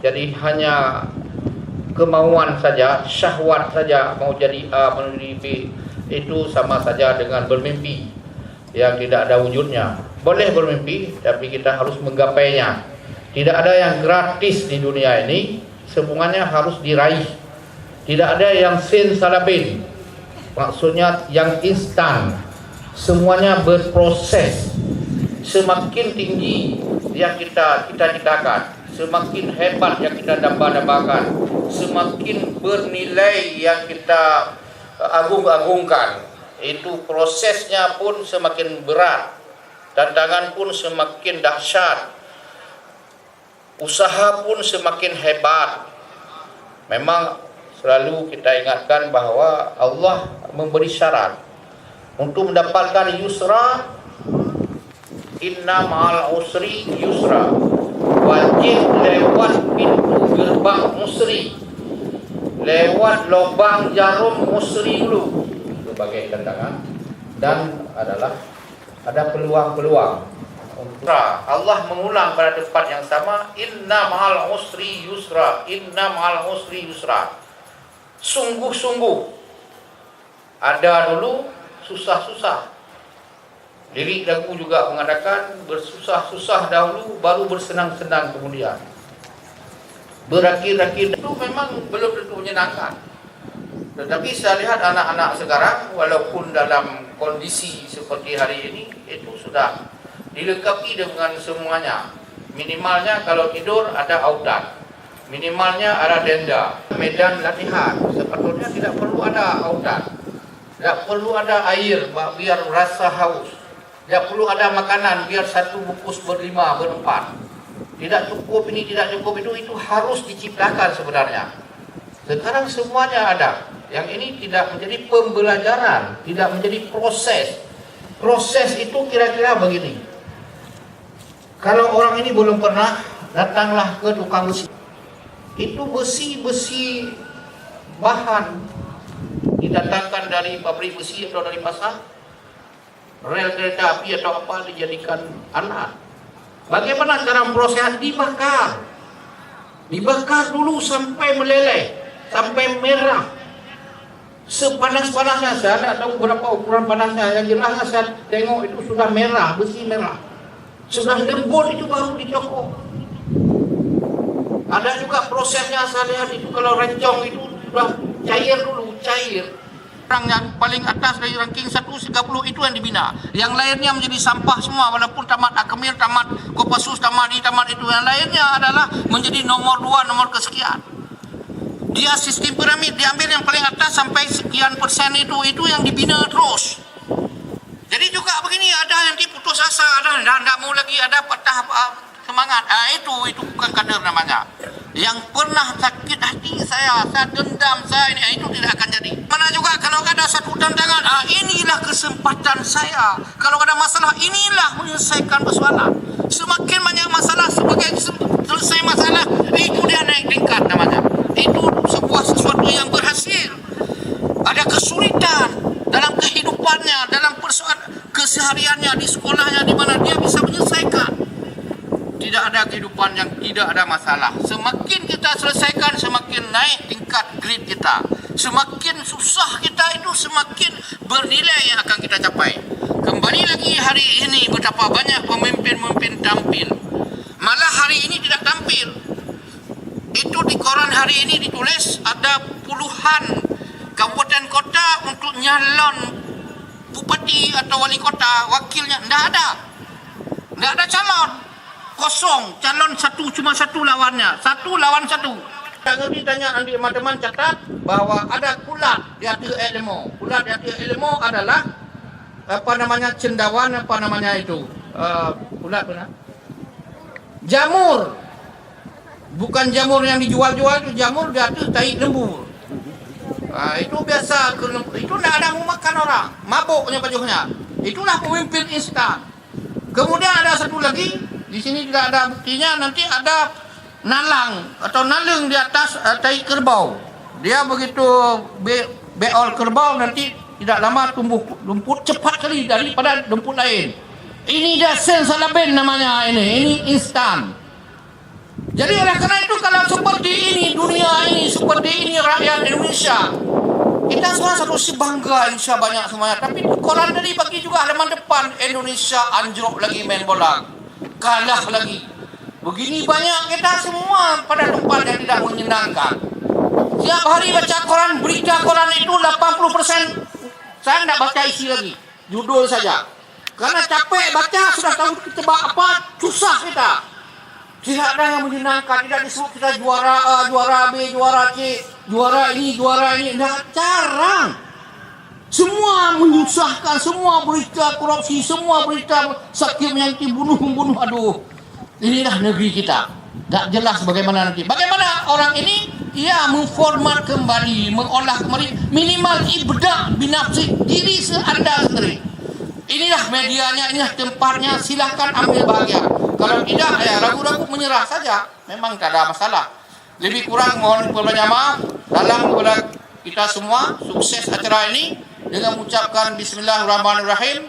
Jadi hanya kemauan saja, syahwat saja, mau jadi A, mau jadi B, itu sama saja dengan bermimpi yang tidak ada wujudnya. Boleh bermimpi, tapi kita harus menggapainya. Tidak ada yang gratis di dunia ini, semuanya harus diraih. Tidak ada yang simsalabim, maksudnya yang instan. Semuanya berproses. Semakin tinggi yang kita cita-citakan, semakin hebat yang kita dambakan, semakin bernilai yang kita agung-agungkan, itu prosesnya pun semakin berat, tantangan pun semakin dahsyat, usaha pun semakin hebat. Memang selalu kita ingatkan bahwa Allah memberi syarat untuk mendapatkan yusra. Inna ma'al usri yusra, wajib lewat pintu gerbang usri, lewat lubang jarum usri dulu, berbagai tantangan, dan ada peluang-peluang. Allah mengulang pada tempat yang sama, inna ma'al usri yusra, inna ma'al usri yusra. Sungguh-sungguh ada dulu susah-susah. Lirik lagu juga mengatakan bersusah-susah dahulu baru bersenang-senang kemudian. Berakir-akir itu memang belum tentu menyenangkan. Tetapi saya lihat anak-anak sekarang walaupun dalam kondisi seperti hari ini itu sudah dilengkapi dengan semuanya. Minimalnya kalau tidur ada autan, minimalnya ada tenda, medan latihan. Sepatutnya tidak perlu ada autan, tidak perlu ada air biar rasa haus. Tidak perlu ada makanan biar satu bungkus berlima, berempat. Tidak cukup ini, tidak cukup itu harus diciptakan sebenarnya. Sekarang semuanya ada. Yang ini tidak menjadi pembelajaran, tidak menjadi proses. Proses itu kira-kira begini. Kalau orang ini belum pernah, datanglah ke tukang besi. Itu besi-besi bahan didatangkan dari pabrik besi atau dari pasar. Rel kereta api atau apa dijadikan alat. Bagaimana cara proses? Dibakar dulu sampai meleleh, sampai merah. Sepanas-panasnya, saya tidak tahu berapa ukuran panasnya. Yang jelasnya saya tengok itu sudah merah, besi merah. Sudah lembut itu baru dicokok. Ada juga prosesnya saya lihat itu kalau rencong itu sudah cair dulu, cair. Orang yang paling atas dari ranking 130 itu yang dibina. Yang lainnya menjadi sampah semua walaupun tamat Akmil, tamat Kopassus, tamat itu. Yang lainnya adalah menjadi nomor 2, nomor kesekian. Dia sistem piramid, diambil yang paling atas sampai sekian persen itu yang dibina terus. Jadi juga begini, ada yang diputus asa, ada yang tidak mau lagi, ada patah semangat. Itu bukan kader namanya. Yang pernah sakit hati saya dendam saya ini, itu tidak akan jadi. Mana juga kalau ada satu tantangan, inilah kesempatan saya. Kalau ada masalah, inilah menyelesaikan persoalan. Semakin banyak masalah, sebagai selesai masalah, itu dia naik tingkat namanya. Itu sesuatu yang berhasil. Ada kesulitan dalam kehidupannya, dalam persoalan kesehariannya, di sekolahnya, di mana dia bisa menyelesaikan. Tidak ada kehidupan yang tidak ada masalah. Semakin kita selesaikan, semakin naik tingkat grade kita. Semakin susah kita itu, semakin bernilai yang akan kita capai. Kembali lagi hari ini, betapa banyak pemimpin-pemimpin tampil. Malah hari ini tidak tampil. Itu di koran hari ini ditulis ada puluhan kabupaten kota untuk nyalon bupati atau wali kota, wakilnya. Tidak ada calon. Kosong, calon cuma satu lawannya, 1 lawan 1. Jangan ditanya nanti teman-teman catat bahwa ada kulat di hati ilmu. Kulat di hati ilmu adalah cendawan, kulat benar. Jamur, bukan jamur yang dijual-jual, itu jamur di hati tai lembu. Itu biasa, itu tidak ada mau makan orang, mabuknya bajunya. Itulah pemimpin instan. Kemudian ada satu lagi. Di sini tidak ada buktinya, nanti ada nalang atau naleng di atas tai kerbau. Dia begitu beol kerbau, nanti tidak lama tumbuh rumput cepat sekali daripada rumput lain. Ini dah sensalabim namanya ini instan. Jadi oleh karena itu kalau dunia ini seperti ini rakyat Indonesia. Kita semua harus bangga Indonesia banyak semuanya. Tapi koran tadi bagi juga halaman depan, Indonesia anjlok lagi main bola, kalah lagi. Begini banyak kita semua pada tempat yang tidak menyenangkan. Setiap hari baca koran, berita koran itu 80% saya tidak baca isi lagi, judul saja. Karena capek baca, sudah tahu kita apa, susah kita. Tidak ada yang menyenangkan, tidak disebut kita juara A, juara B, juara C, juara ini. Tidak, jarang. Semua menyusahkan, semua berita korupsi, semua berita sakit menyakiti, membunuh. Aduh, inilah negeri kita. Tak jelas bagaimana nanti. Bagaimana orang ini? Ia memformat kembali, mengolah kembali, minimal ibda binafsi diri Anda sendiri. Inilah medianya, inilah tempatnya, silahkan ambil bahagia. Kalau tidak, ya ragu-ragu menyerah saja. Memang tak ada masalah. Lebih kurang mohon banyak maaf dalam kepada kita semua. Sukses acara ini dengan mengucapkan Bismillahirrahmanirrahim.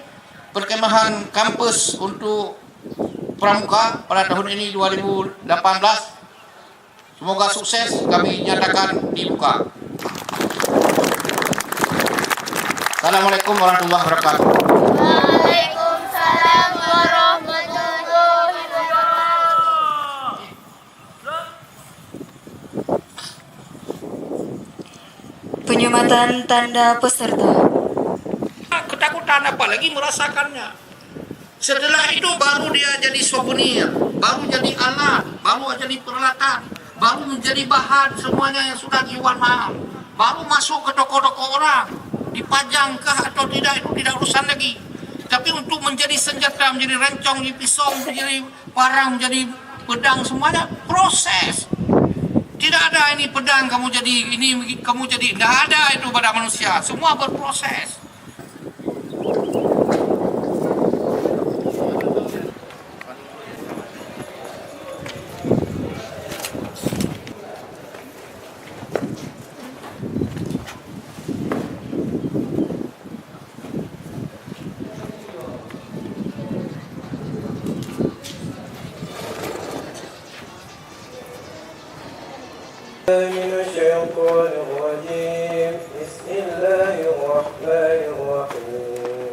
Perkemahan kampus untuk pramuka pada tahun ini 2018. Semoga sukses, kami nyatakan dibuka. Assalamualaikum warahmatullahi wabarakatuh. Waalaikumsalam warahmatullahi wabarakatuh. Penyematan tanda peserta. Ketakutan apalagi merasakannya. Setelah itu baru dia jadi souvenir, baru jadi alat, baru jadi peralatan, baru menjadi bahan semuanya yang sudah dijual mahal. Baru masuk ke toko-toko orang, dipajangkah atau tidak itu tidak urusan lagi. Tapi untuk menjadi senjata, menjadi rencong, menjadi pisau, menjadi parang, menjadi pedang, semuanya proses. Tidak ada ini pedang kamu jadi, ini kamu jadi, tidak ada itu pada manusia. Semua berproses. من الشيطان الرجيم بسم الله الرحمن الرحيم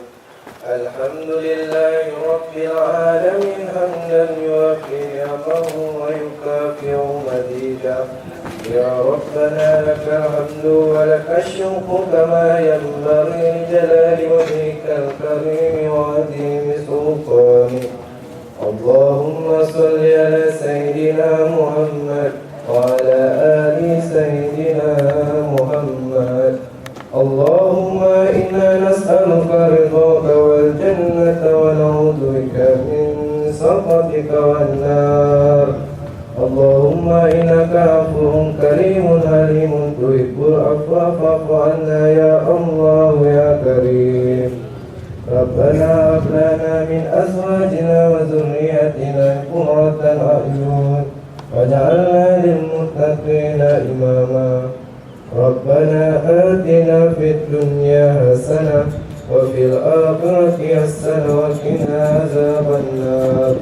الحمد لله رب العالمين حمدا يوافي نعمه ويكافئ مزيدا يا ربنا لك الحمد ولك الشكر كما ينبغي لجلال وجهك الكريم وعظيم سلطانك اللهم صل على سيدنا محمد وعلى آل سيدنا محمد اللهم إنا نسألك رضاك والجنة ونعوذ بك من سخطك والنار اللهم إنك عفو كريم حليم تحب العفو فاعف عنا يا الله يا كريم ربنا هب لنا من أزواجنا وذرياتنا قرة أعين واجعلنا للمتقين إماما ربنا آتنا في الدنيا حسنة وفي الآخرة حسنة وقنا عذاب النار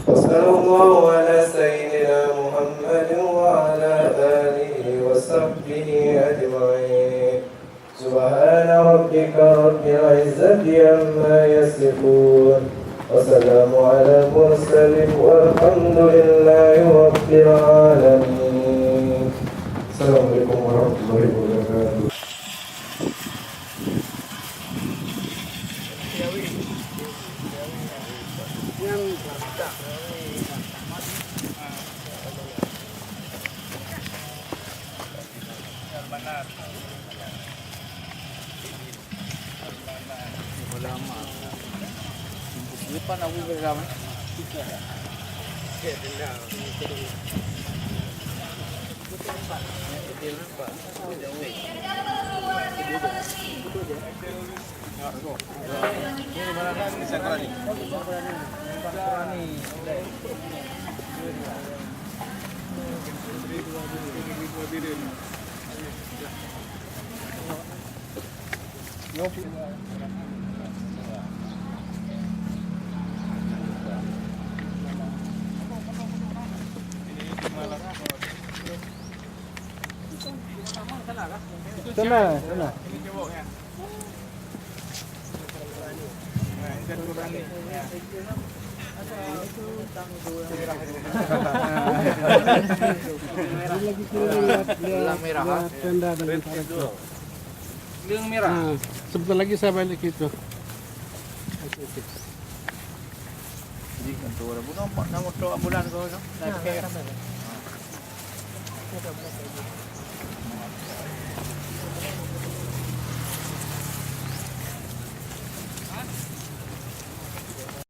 وصلى الله على سيدنا محمد وعلى آله وصحبه أجمعين سبحان ربك رب العزة عما يصفون وسلام على المرسلين والحمد لله رب العالمين السلام عليكم ورحمة الله وبركاته Depan aku bersama. Sana. Gelang merah. Tenda dengan karakter. Gelang merah. Nah, sebentar lagi saya balik itu. Jadi kan tu orang nampak nama tu ambulan kau tu. Naik ke.